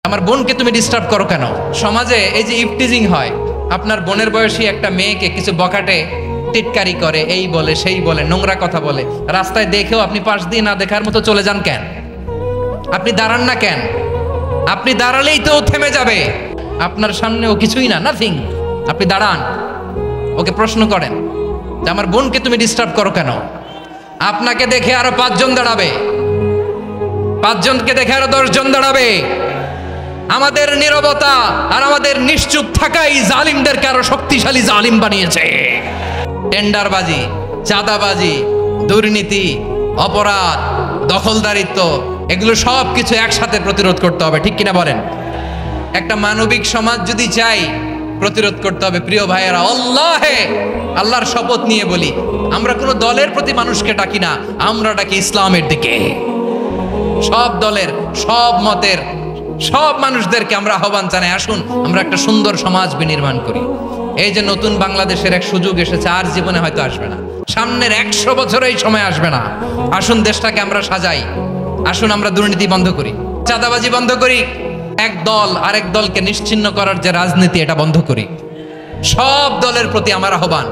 আমার বোনকে তুমি ডিস্টার্ব করো কেন? সমাজে এই যে ইফটিজিং হয়, আপনার বোনের বয়সী একটা মেয়েকে কিছু বকাটে টিটকারি করে, এই বলে সেই বলে, নোংরা কথা বলে, রাস্তায় দেখেও আপনি পাশ দিয়ে না দেখার মতো চলে যান কেন? আপনি দাঁড়ান না কেন? আপনি দাঁড়ালেই তো ও থেমে যাবে। আপনার সামনে ও কিছুই না, নাথিং। আপনি দাঁড়ান, ওকে প্রশ্ন করেন যে আমার বোনকে তুমি ডিস্টার্ব করো কেন? আপনাকে দেখে আরো 5 জন দাঁড়াবে, 5 জনকে দেখে আরো 10 জন দাঁড়াবে। আমাদের নীরবতা আর আমাদের নিশ্চুপ থাকাই জালিমদেরকে আরো শক্তিশালী জালিম বানিয়েছে। টেন্ডারবাজি, চাঁদাবাজি, দুর্নীতি, অপরাধ, দখলদারিত্ব, এগুলো সব কিছু একসাথে প্রতিরোধ করতে হবে, ঠিক কিনা বলেন? একটা মানবিক সমাজ যদি চাই, প্রতিরোধ করতে হবে। প্রিয় ভাইয়েরা, আল্লাহর শপথ নিয়ে বলি, আমরা কোনো দলের প্রতি মানুষকে ডাকি না, আমরা ডাকি ইসলামের দিকে। সব দলের, সব মতের, সব মানুষদেরকে আমরা আহ্বান জানাই, আসুন আমরা একটা সুন্দর সমাজ বিনির্মাণ করি। এই যে নতুন বাংলাদেশের এক সুযোগ এসেছে, আর জীবনে হয়তো আসবে না, সামনের 100 বছরে এই সময় আসবে না। আসুন দেশটাকে আমরা সাজাই, আসুন আমরা দুর্নীতি বন্ধ করি, চাঁদাবাজি বন্ধ করি, এক দল আরেক দলকে নিশ্চিহ্ন করার যে রাজনীতি, এটা বন্ধ করি। সব দলের প্রতি আমার আহ্বান।